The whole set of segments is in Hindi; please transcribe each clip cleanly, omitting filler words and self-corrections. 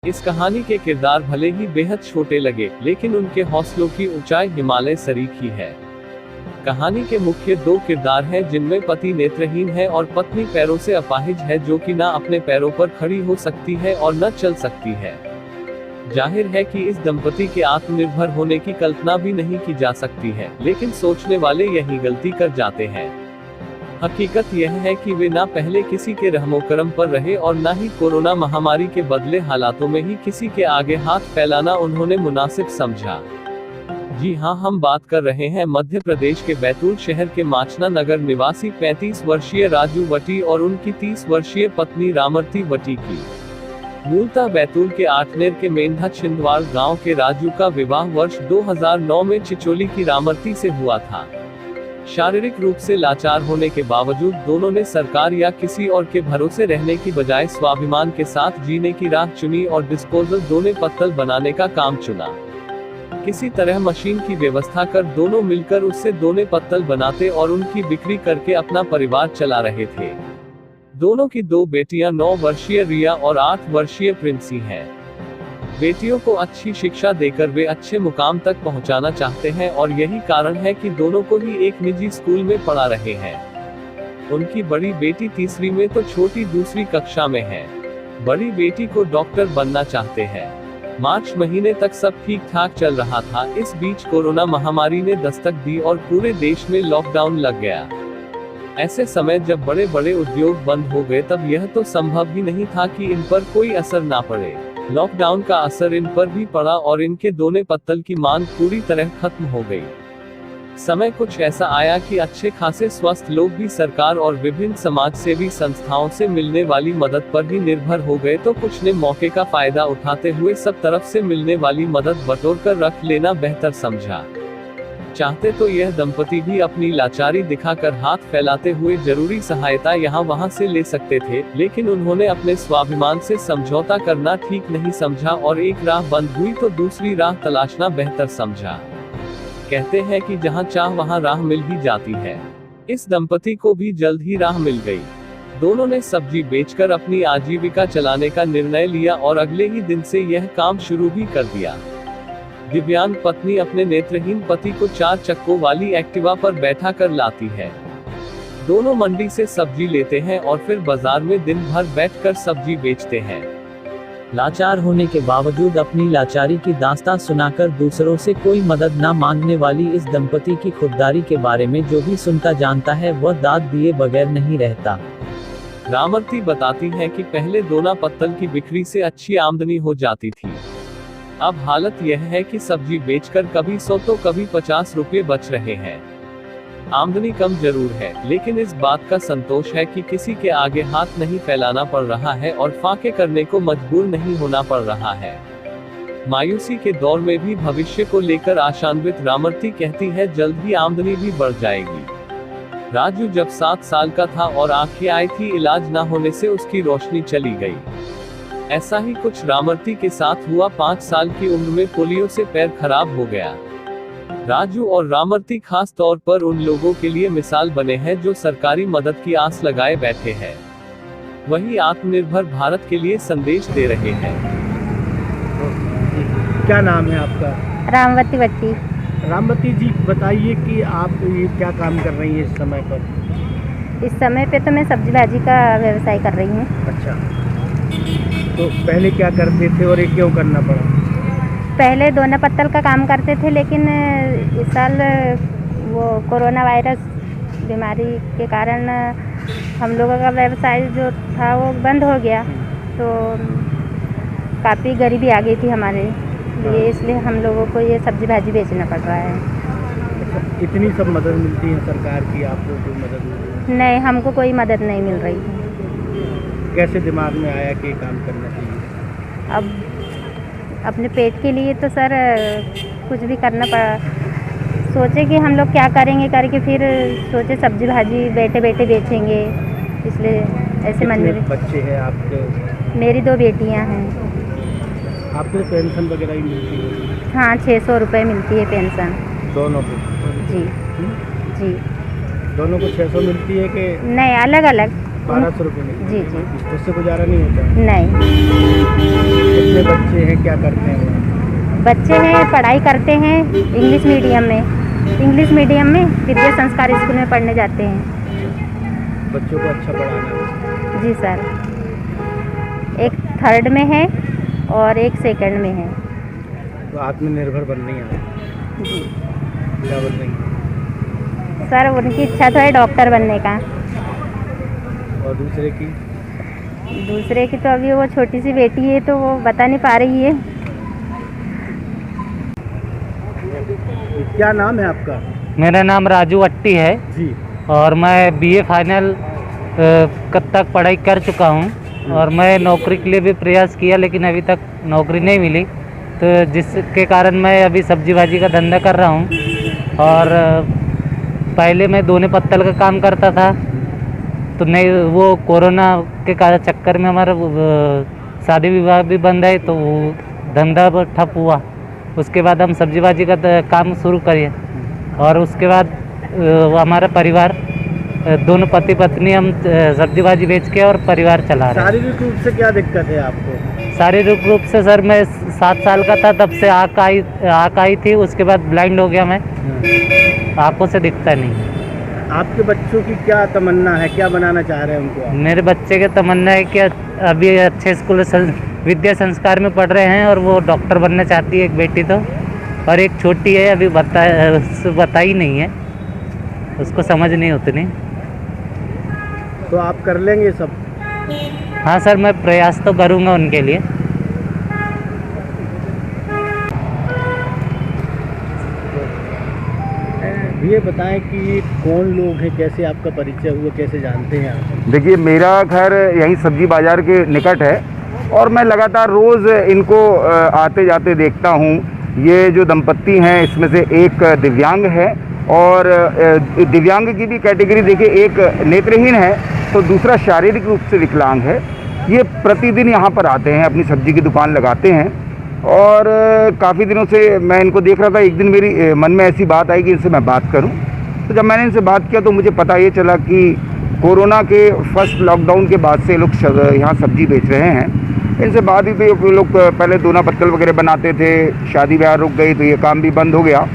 इस कहानी के किरदार भले ही बेहद छोटे लगे, लेकिन उनके हौसलों की ऊंचाई हिमालय सरीखी है। कहानी के मुख्य दो किरदार हैं जिनमें पति नेत्रहीन है और पत्नी पैरों से अपाहिज है, जो कि ना अपने पैरों पर खड़ी हो सकती है और न चल सकती है। जाहिर है कि इस दंपति के आत्मनिर्भर होने की कल्पना भी नहीं की जा सकती है, लेकिन सोचने वाले यही गलती कर जाते हैं। हकीकत यह है कि वे ना पहले किसी के रहमोकरम पर रहे और ना ही कोरोना महामारी के बदले हालातों में ही किसी के आगे हाथ फैलाना उन्होंने मुनासिब समझा। जी हां, हम बात कर रहे हैं मध्य प्रदेश के बैतूल शहर के माचना नगर निवासी 35 वर्षीय राजू वटी और उनकी 30 वर्षीय पत्नी रामरती वटी की। मूलतः बैतूल के आठनेर के मेंढा छिंदवाड़ गांव के राजू का विवाह वर्ष 2009 में चिचोली की रामरती से हुआ था। शारीरिक रूप से लाचार होने के बावजूद दोनों ने सरकार या किसी और के भरोसे रहने की बजाय स्वाभिमान के साथ जीने की राह चुनी और डिस्पोजल दोने पत्तल बनाने का काम चुना। किसी तरह मशीन की व्यवस्था कर दोनों मिलकर उससे दोने पत्तल बनाते और उनकी बिक्री करके अपना परिवार चला रहे थे। दोनों की दो बेटियां 9 वर्षीय रिया और 8 वर्षीय प्रिंसी हैं। बेटियों को अच्छी शिक्षा देकर वे अच्छे मुकाम तक पहुंचाना चाहते हैं और यही कारण है कि दोनों को ही एक निजी स्कूल में पढ़ा रहे हैं। उनकी बड़ी बेटी तीसरी में तो छोटी दूसरी कक्षा में है। बड़ी बेटी को डॉक्टर बनना चाहते हैं। मार्च महीने तक सब ठीक ठाक चल रहा था। इस बीच कोरोना महामारी ने दस्तक दी और पूरे देश में लॉकडाउन लग गया। ऐसे समय जब बड़े बड़े उद्योग बंद हो गए, तब यह तो संभव ही नहीं था कि इन पर कोई असर ना पड़े। लॉकडाउन का असर इन पर भी पड़ा और इनके दोने पत्तल की मांग पूरी तरह खत्म हो गई। समय कुछ ऐसा आया कि अच्छे खासे स्वस्थ लोग भी सरकार और विभिन्न समाज सेवी संस्थाओं से मिलने वाली मदद पर ही निर्भर हो गए, तो कुछ ने मौके का फायदा उठाते हुए सब तरफ से मिलने वाली मदद बटोर कर रख लेना बेहतर समझा। चाहते तो यह दंपति भी अपनी लाचारी दिखाकर हाथ फैलाते हुए जरूरी सहायता यहाँ वहाँ से ले सकते थे, लेकिन उन्होंने अपने स्वाभिमान से समझौता करना ठीक नहीं समझा और एक राह बंद हुई तो दूसरी राह तलाशना बेहतर समझा। कहते हैं कि जहाँ चाह वहाँ राह मिल ही जाती है। इस दंपति को भी जल्द ही राह मिल गई। दोनों ने सब्जी बेचकर अपनी आजीविका चलाने का निर्णय लिया और अगले ही दिन से यह काम शुरू भी कर दिया। दिव्यांग पत्नी अपने नेत्रहीन पति को 4 चक्कों वाली एक्टिवा पर बैठा कर लाती है। दोनों मंडी से सब्जी लेते हैं और फिर बाजार में दिन भर बैठकर सब्जी बेचते हैं। लाचार होने के बावजूद अपनी लाचारी की दास्तां सुनाकर दूसरों से कोई मदद न मांगने वाली इस दंपति की खुददारी के बारे में जो भी सुनता जानता है वह दाद दिए बगैर नहीं रहता। रामरती बताती है कि पहले दोना पत्तल की बिक्री से अच्छी आमदनी हो जाती थी। अब हालत यह है कि सब्जी बेचकर कभी 100 तो कभी 50 रुपये बच रहे हैं। आमदनी कम जरूर है, लेकिन इस बात का संतोष है कि किसी के आगे हाथ नहीं फैलाना पड़ रहा है और फाके करने को मजबूर नहीं होना पड़ रहा है। मायूसी के दौर में भी भविष्य को लेकर आशान्वित रामरती कहती है, जल्द ही आमदनी भी बढ़ जाएगी। राजू जब 7 साल का था और आंखें आई थी, इलाज न होने से उसकी रोशनी चली गई। ऐसा ही कुछ रामरती के साथ हुआ। 5 साल की उम्र में पोलियो से पैर खराब हो गया। राजू और रामरती खास तौर पर उन लोगों के लिए मिसाल बने हैं जो सरकारी मदद की आस लगाए बैठे हैं। वही आत्मनिर्भर भारत के लिए संदेश दे रहे हैं। क्या नाम है आपका? रामवती वटी। रामवती जी, बताइए कि आप ये क्या काम कर रही हैं इस समय पर? इस समय पे तो मैं सब्जी भाजी का व्यवसाय कर रही हूँ। अच्छा, तो पहले क्या करते थे और ये क्यों करना पड़ा? पहले दोना पत्तल का काम करते थे, लेकिन इस साल वो कोरोना वायरस बीमारी के कारण हम लोगों का व्यवसाय जो था वो बंद हो गया, तो काफ़ी गरीबी आ गई थी हमारे लिए, इसलिए हम लोगों को ये सब्जी भाजी बेचना पड़ रहा है। अच्छा, इतनी सब मदद मिलती है सरकार की, आपको कोई मदद मिलती है? नहीं, हमको कोई मदद नहीं मिल रही है। कैसे दिमाग में आया कि काम करना चाहिए? अब अपने पेट के लिए तो सर कुछ भी करना पड़ा। सोचे कि हम लोग क्या करेंगे करके, फिर सोचे सब्जी भाजी बैठे बैठे बेचेंगे, इसलिए ऐसे मन में। बच्चे हैं आपके? मेरी 2 बेटियां हैं। आपको पेंशन वगैरह ही मिलती है? हाँ, 600 रुपये मिलती है पेंशन। दोनों को? जी जी। दोनों को 600 मिलती है कि? नहीं, अलग अलग। 1200 रुपये में? जी जी। उससे गुजारा नहीं होता? नहीं। कितने बच्चे हैं, क्या करते हैं वो? बच्चे हैं, पढ़ाई करते हैं इंग्लिश मीडियम में विद्या संस्कार स्कूल में पढ़ने जाते हैं। बच्चों को अच्छा पढ़ाना है? जी सर, एक 3rd में है और एक 2nd में है। तो आत्मनिर्भर बनने ही आए? जी क्या बन रही है? सर, उनकी इच्छा तो है डॉक्टर बनने का। और दूसरे की? तो अभी वो छोटी सी बेटी है तो वो बता नहीं पा रही है। क्या नाम है आपका? मेरा नाम राजू अट्टी है जी। और मैं बीए फाइनल कब तक पढ़ाई कर चुका हूं और मैं नौकरी के लिए भी प्रयास किया लेकिन अभी तक नौकरी नहीं मिली, तो जिसके कारण मैं अभी सब्जी भाजी का धंधा कर रहा हूं। और पहले मैं दोने पत्तल का काम करता था, तो नहीं वो कोरोना के कारण चक्कर में हमारा शादी विवाह भी बंद है, तो वो धंधा ठप हुआ। उसके बाद हम सब्जी भाजी का काम शुरू करिए और उसके बाद हमारा परिवार दोनों पति पत्नी हम सब्जी भाजी बेच के और परिवार चला रहे हैं। शारीरिक रूप से क्या दिक्कत है आपको? शारीरिक रूप से सर मैं 7 साल का था तब से आँख आई थी, उसके बाद ब्लाइंड हो गया मैं, आँखों से दिखता नहीं। आपके बच्चों की क्या तमन्ना है, क्या बनाना चाह रहे हैं उनको आप? मेरे बच्चे की तमन्ना है कि अभी अच्छे स्कूल विद्या संस्कार में पढ़ रहे हैं और वो डॉक्टर बनना चाहती है, एक बेटी तो, और एक छोटी है अभी बता ही नहीं है, उसको समझ नहीं उतनी। तो आप कर लेंगे सब? हाँ सर, मैं प्रयास तो करूँगा उनके लिए। ये बताएं कि कौन लोग हैं, कैसे आपका परिचय हुआ, कैसे जानते हैं आप? देखिए, मेरा घर यहीं सब्जी बाज़ार के निकट है और मैं लगातार रोज़ इनको आते जाते देखता हूँ। ये जो दंपत्ति हैं इसमें से एक दिव्यांग है और दिव्यांग की भी कैटेगरी देखिए, एक नेत्रहीन है तो दूसरा शारीरिक रूप से विकलांग है। ये प्रतिदिन यहाँ पर आते हैं, अपनी सब्जी की दुकान लगाते हैं और काफ़ी दिनों से मैं इनको देख रहा था। एक दिन मेरी मन में ऐसी बात आई कि इनसे मैं बात करूं, तो जब मैंने इनसे बात किया तो मुझे पता ये चला कि कोरोना के फर्स्ट लॉकडाउन के बाद से लोग यहाँ सब्जी बेच रहे हैं। इनसे बात हुई तो लोग पहले दोना पत्तल वगैरह बनाते थे, शादी ब्याह रुक गई तो ये काम भी बंद हो गया।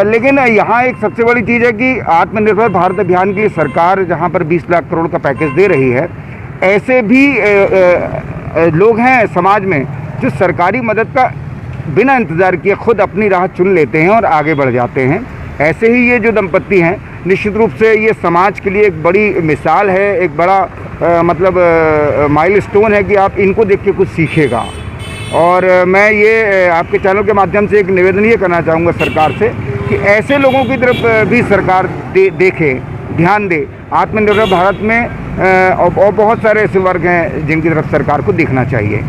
लेकिन यहाँ एक सबसे बड़ी चीज़ है कि आत्मनिर्भर भारत अभियान की सरकार जहाँ पर 20 लाख करोड़ का पैकेज दे रही है, ऐसे भी लोग हैं समाज में जो सरकारी मदद का बिना इंतज़ार किए खुद अपनी राह चुन लेते हैं और आगे बढ़ जाते हैं। ऐसे ही ये जो दंपत्ति हैं, निश्चित रूप से ये समाज के लिए एक बड़ी मिसाल है, एक बड़ा माइलस्टोन है कि आप इनको देख के कुछ सीखेगा। और मैं ये आपके चैनल के माध्यम से एक निवेदन ये करना चाहूँगा सरकार से कि ऐसे लोगों की तरफ भी सरकार देखे, ध्यान दे। आत्मनिर्भर भारत में और बहुत सारे ऐसे वर्ग हैं जिनकी तरफ सरकार को देखना चाहिए।